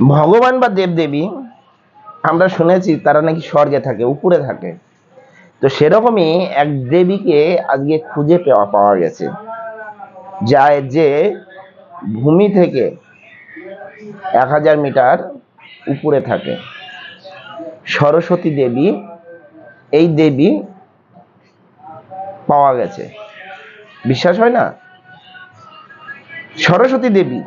ভগবান বা দেবদেবী আমরা শুনেছি তারা নাকি স্বর্গে থাকে, উপরে থাকে। তো সেরকমই এক দেবীকে আজকে খুঁজে পাওয়া গেছে, যে ভূমি থেকে 1000 মিটার উপরে থাকে। সরস্বতী দেবী, এই দেবী পাওয়া গেছে। বিশ্বাস হয় না? সরস্বতী দেবী,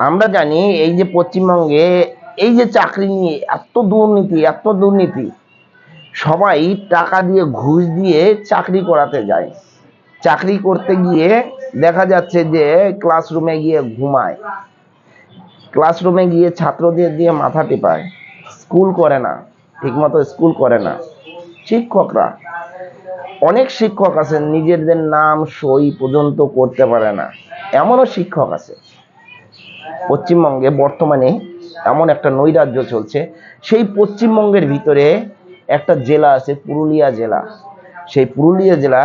আমরা জানি এই যে পশ্চিমবঙ্গে এই যে চাকরি নিয়ে এত দুর্নীতি, সবাই টাকা দিয়ে ঘুষ দিয়ে চাকরি করাতে যায়। চাকরি করতে গিয়ে দেখা যাচ্ছে যে ক্লাসরুমে গিয়ে ঘুমায়, ক্লাসরুমে গিয়ে ছাত্রদের দিয়ে মাথা টেপায়, স্কুল করে না, ঠিকমতো স্কুল করে না। শিক্ষকরা, অনেক শিক্ষক আছেন নিজেদের নাম সই পর্যন্ত করতে পারে না, এমনও শিক্ষক আছে। পশ্চিমবঙ্গে বর্তমানে এমন একটা নৈরাজ্য চলছে। সেই পশ্চিমবঙ্গের ভিতরে একটা জেলা আছে, পুরুলিয়া জেলা। সেই পুরুলিয়া জেলা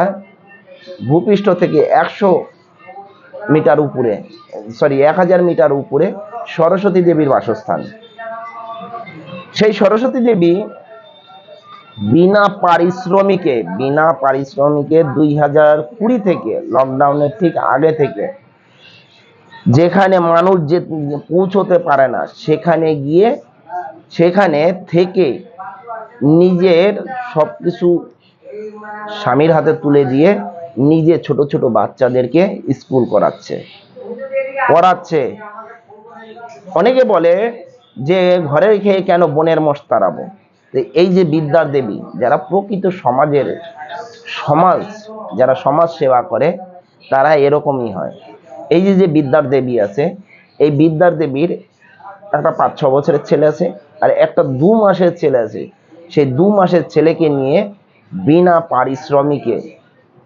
ভূপৃষ্ঠ থেকে 1000 মিটার উপরে সরস্বতী দেবীর বাসস্থান। সেই সরস্বতী দেবী বিনা পারিশ্রমিকে 2020 থেকে, লকডাউনের ঠিক আগে থেকে, যেখানে মানুষ যে পৌঁছতে পারে না সেখানে থেকে নিজের সবকিছু স্বামীর হাতে তুলে দিয়ে নিজে ছোট ছোট বাচ্চাদেরকে স্কুল পড়াচ্ছে। অনেকে বলে যে ঘরে খেয়ে কেন বনের মোষ তাড়াবো। এই যে বিদ্যার দেবী, যারা প্রকৃত যারা সমাজ সেবা করে, তারা এরকমই হয়। এই যে বিদ্যার দেবী আছে, এই বিদ্যার দেবীর একটা 5-6 বছরের ছেলে আছে, আর একটা 2 মাসের ছেলে আছে। সেই 2 মাসের ছেলেকে নিয়ে বিনা পারিশ্রমিকে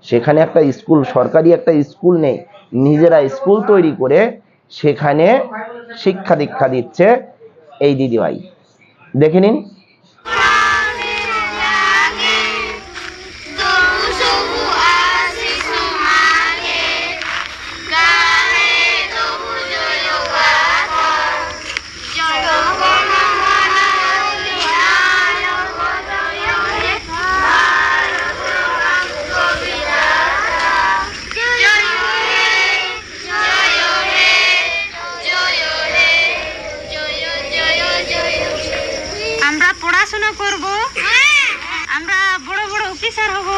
সেখানে একটা স্কুল, সরকারি একটা স্কুল নেই, নিজেরা স্কুল তৈরি করে সেখানে শিক্ষা দীক্ষা দিচ্ছে এই দিদিভাই। দেখে নিন। আমরা পড়াশোনা করব, আমরা বড় বড় অফিসার হব,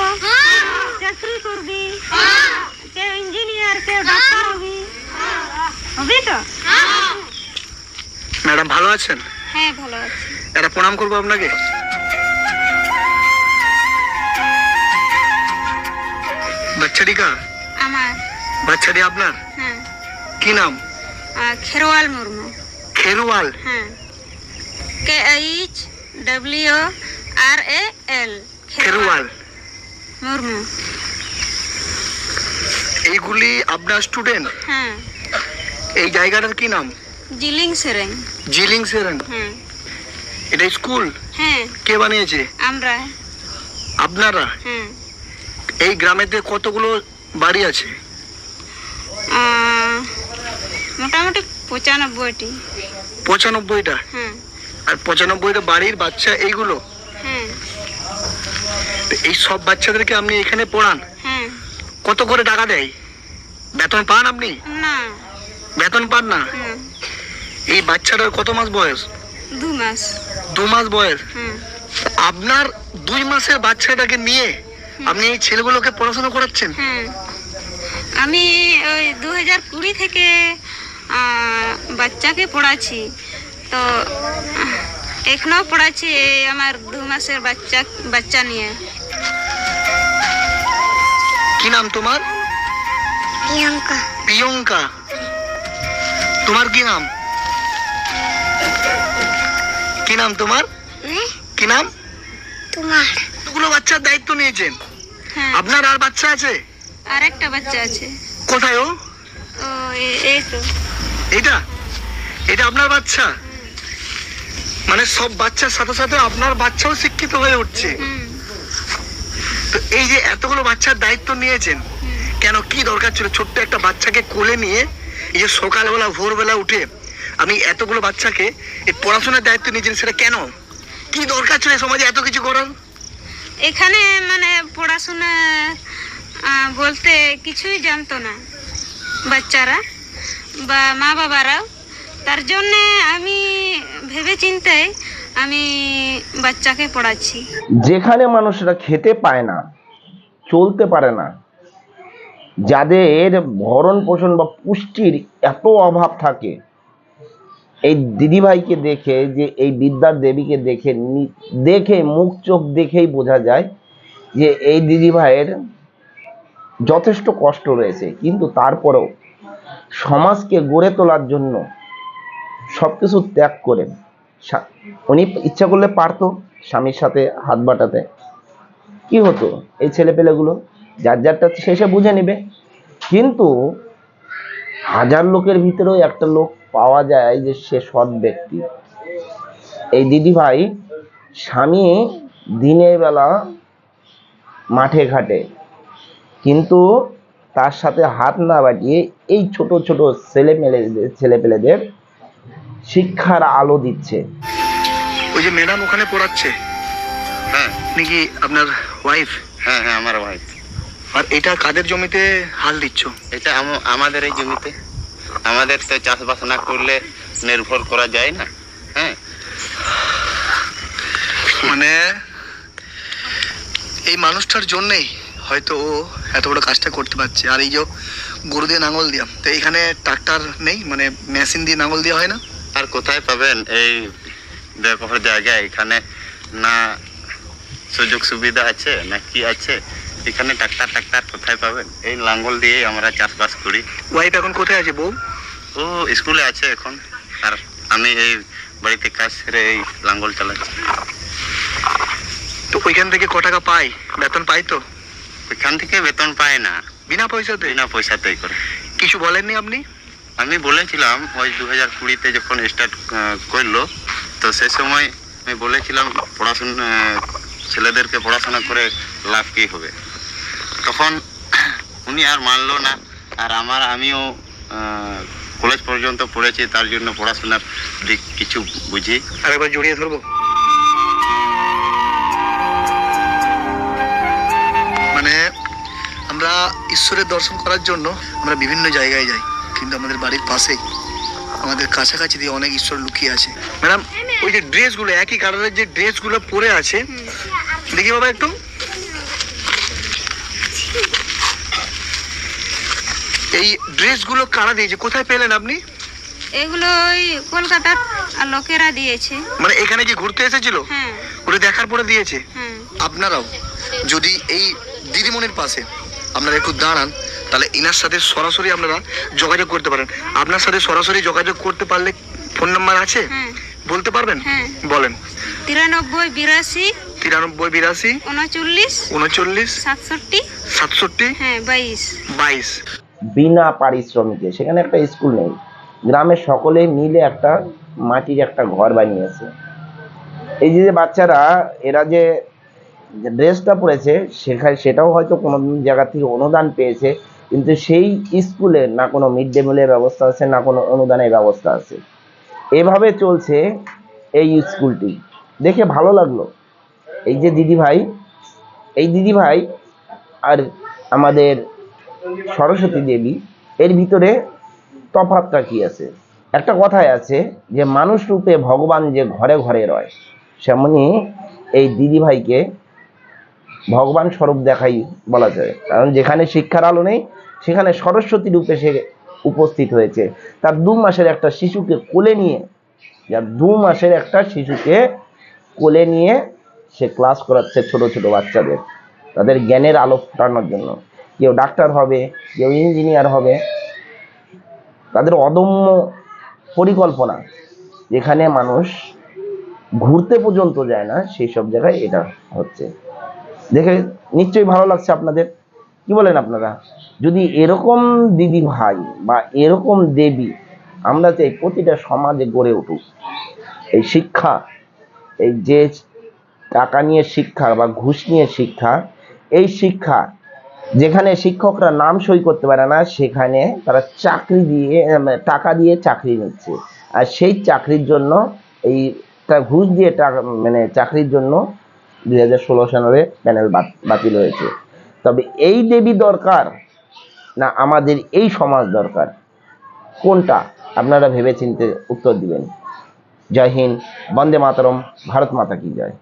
চাকরি করবি, কেউ ইঞ্জিনিয়ার, কেউ ডাক্তার হবি তো। ম্যাডাম ভালো আছেন? হ্যাঁ ভালো আছি। এটা প্রণাম করবো আপনাকে। বাচ্চাটি কার? আমার। বাচ্চাটি আপনার? হ্যাঁ। কি নাম? খেরওয়াল মুর্মু। খেরওয়াল? হ্যাঁ, KHWRAL, খেরওয়াল মুর্মু। এইগুলি আপনার স্টুডেন্ট? হ্যাঁ। এই জায়গাটার কি নাম? জিলিং সেরেং। জিলিং সেরেং? হ্যাঁ। এটা স্কুল? হ্যাঁ। কে বানিয়েছে? আমরা। আপনারা? হ্যাঁ। এই গ্রামেতে কতগুলো বাড়ি আছে? মোটামুটি 95টি। 95টা? হ্যাঁ। আর 95টা বাড়ির বাচ্চা এইগুলো? হ্যাঁ। এই সব বাচ্চাদেরকে আপনি এখানে পড়ান? হ্যাঁ। কত করে টাকা দেয়? বেতন পান আপনি? না। বেতন পান না? এই বাচ্চাটার কত মাস বয়স? 2 মাস। 2 মাস বয়স? হ্যাঁ। আপনার 2 মাসের বাচ্চাটাকে নিয়ে আপনি এই ছেলেগুলোকে পড়াশোনা করাচ্ছেন? হ্যাঁ, আমি ওই 2020 থেকে বাচ্চাকে পড়াচ্ছি, তো এখনো পড়াচ্ছি আমার 2 মাসের বাচ্চা নিয়ে। কি নাম তোমার? প্রিয়াঙ্কা। প্রিয়াঙ্কা? তোমার কি নাম? কি নাম তোমার? কি নাম তোমার? কতগুলো বাচ্চার দায়িত্ব নিয়েছেন? হ্যাঁ। আপনার আর বাচ্চা আছে? আর একটা বাচ্চা আছে। কোথায় ও? ও এই তো। এটা এটা আপনার বাচ্চা? মানে সব বাচ্চার সাথে সাথে আপনার বাচ্চাও শিক্ষিত হয়ে উঠছে। তো এই যে এতগুলো বাচ্চার দায়িত্ব নিয়েছেন, কেন, কি দরকার ছিল ছোট্ট একটা বাচ্চাকে কোলে নিয়ে এই যে সকালবেলা ভোরবেলা উঠে আমি এতগুলো বাচ্চাকে এই পড়াশোনার দায়িত্ব নিয়েছেন, সেটা কেন? কি দরকার ছিল এই সমাজে এত কিছু করার? এখানে মানে পড়াশোনা বলতে কিছুই জানতো না বাচ্চারা বা মা বাবারাও। তার জন্যে আমি ভেবে চিন্তে আমি বাচ্চাকে পড়াচ্ছি। যেখানে মানুষরা খেতে পায় না, চলতে পারে না, যাদের ভরণ পোষণ বা পুষ্টির এত অভাব থাকে, এই দিদিভাইকে দেখে, যে এই বিদ্যার দেবীকে দেখে দেখে মুখ চোখ দেখেই বোঝা যায় যে এই দিদিভাইয়ের যথেষ্ট কষ্ট রয়েছে, কিন্তু তারপরেও সমাজকে গড়ে তোলার জন্য সবকিছু ত্যাগ করে উনি ইচ্ছা করলে পারতো স্বামীর সাথে হাত বাটাতে, কি হতো? এই ছেলেপেলেগুলো যার যারটা শেষে বুঝে নেবে। কিন্তু হাজার লোকের ভিতরেও একটা লোক পাওয়া যায় যে সে সৎ ব্যক্তি। এই দিদিভাই স্বামী দিনের বেলা মাঠে ঘাটে, কিন্তু তার সাথে হাত না বাটিয়ে এই ছোট ছোট ছেলেপেলেদের শিক্ষার আলো দিচ্ছে। ওই যে ম্যাডাম ওখানে পড়াচ্ছে, হ্যাঁ নাকি আপনার ওয়াইফ? হ্যাঁ হ্যাঁ আমার ওয়াইফ। আর এটা কাদের জমিতে হাল দিচ্ছ? এটা আমাদের এই জমিতে। আমাদের তো চাষবাস না করলে নির্ভর করা যায় না। হ্যাঁ, মানে এই মানুষটার জন্যেই হয়তো ও এত বড় কাজটা করতে পারছে। আর এই যে গরু দিয়ে নাঙল দিয়া, তো এখানে ট্রাক্টর নেই, মানে মেশিন দিয়ে নাঙল দেওয়া হয় না? আর কোথায় পাবেন এই ব্যবহার জায়গায়? এখানে না সুযোগ সুবিধা আছে না কি আছে? এখানে ট্রাক্টর কোথায় পাবেন? এই লাঙ্গল দিয়ে আমরা চাষবাস করি। ওয়াইফ এখন কোথায় আছে? বউ ও স্কুলে আছে এখন, আর আমি এই বাড়িতে কাজ সেরে এই লাঙ্গল চালাচ্ছি। তো ওইখান থেকে ক টাকা পাই? বেতন পাই তো? ওইখান থেকে বেতন পায় না, বিনা পয়সাতে? বিনা পয়সাতেই করে। কিছু বলেননি আপনি? আমি বলেছিলাম ওই 2020-তে যখন স্টার্ট করলো, তো সে সময় আমি বলেছিলাম পড়াশোনা ছেলেদেরকে পড়াশোনা করে লাভ কী হবে। তখন উনি আর মানলো না। আর আমিও কলেজ পর্যন্ত পড়েছি, তার জন্য পড়াশোনার দিক কিছু বুঝি। আরেকবার জড়িয়ে ধরবো। মানে আমরা ঈশ্বরের দর্শন করার জন্য আমরা বিভিন্ন জায়গায় যাই, কিন্তু আমাদের বাড়ির পাশেই আমাদের কাছাকাছি দিয়ে অনেক ঈশ্বর লুকিয়ে আছে। ম্যাডাম ওই যে ড্রেসগুলো, একই কালারের যে ড্রেসগুলো পরে আছে, দেখি বাবা একটু। এই ড্রেসগুলো কারা দিয়েছে? কোথায় পেলেন আপনি? এগুলো ওই কলকাতার লোকেরা দিয়েছে। মানে এখানে কি ঘুরতে এসেছিল? হ্যাঁ ওটা দেখার পরে দিয়েছে? হ্যাঁ। আপনারাও যদি এই দিদিমণির পাশে আপনারা একটু দাঁড়ান, তাহলে ইনার সাথে সরাসরি আপনারা যোগাযোগ করতে পারেন। আপনার সাথে সরাসরি যোগাযোগ করতে পারলে ফোন নাম্বার আছে? হ্যাঁ বলতে পারবেন? হ্যাঁ। বলেন। 93 82 93 82 39 39 67 67 হ্যাঁ 22। 22। বিনা পারিশ্রমিকে সেখানে একটা স্কুল নেই, গ্রামের সকলে মিলে একটা মাটির একটা ঘর বানিয়েছে। এই যে বাচ্চারা এরা যে ড্রেসটা পরেছে, সেটাও হয়তো কোনো জায়গা থেকে অনুদান পেয়েছে, কিন্তু সেই স্কুলে না কোনো মিড ডে মিলের ব্যবস্থা আছে, না কোনো অনুদানের ব্যবস্থা আছে। এভাবে চলছে এই স্কুলটি। দেখে ভালো লাগলো। এই যে দিদিভাই আর আমাদের সরস্বতী দেবী, এর ভিতরে তফাৎটা কি আছে? একটা কথায় আছে যে মানুষ রূপে ভগবান যে ঘরে ঘরে রয়, সেমনি এই দিদিভাইকে ভগবান স্বরূপ দেখাই বলা যায়। কারণ যেখানে শিক্ষার আলো নেই, সেখানে সরস্বতী রূপে সে উপস্থিত হয়েছে। তার 2 মাসের একটা শিশুকে কোলে নিয়ে, সে ক্লাস করাচ্ছে ছোট ছোট বাচ্চাদের, তাদের জ্ঞানের আলো ফোটানোর জন্য। কেউ ডাক্তার হবে, কেউ ইঞ্জিনিয়ার হবে। তাদের অদম্য পরিকল্পনা, যেখানে মানুষ ঘুরতে পর্যন্ত যায় না, সেই সব জায়গায় এটা হচ্ছে। দেখে নিশ্চয়ই ভালো লাগছে আপনাদের, কি বলেন আপনারা? যদি এরকম দিদি ভাই বা এরকম দেবী আমরা চাই প্রতিটা সমাজে গড়ে উঠুক। এই শিক্ষা, এই যে টাকা নিয়ে শিক্ষা বা ঘুষ নিয়ে শিক্ষা, এই শিক্ষা যেখানে শিক্ষকরা নাম সই করতে পারে না, সেখানে তারা টাকা দিয়ে চাকরি নিচ্ছে। আর সেই চাকরির জন্য ঘুষ দিয়ে টাকা মানে চাকরির জন্য 2016 সালে প্যানেল বাতিল হয়েছে। তবে এই দেবী দরকার না আমাদের এই সমাজ দরকার, কোনটা আপনারা ভেবেচিন্তে উত্তর দিবেন। জয় হিন্দ, বন্দে মাতরম, ভারত মাতা কি জয়।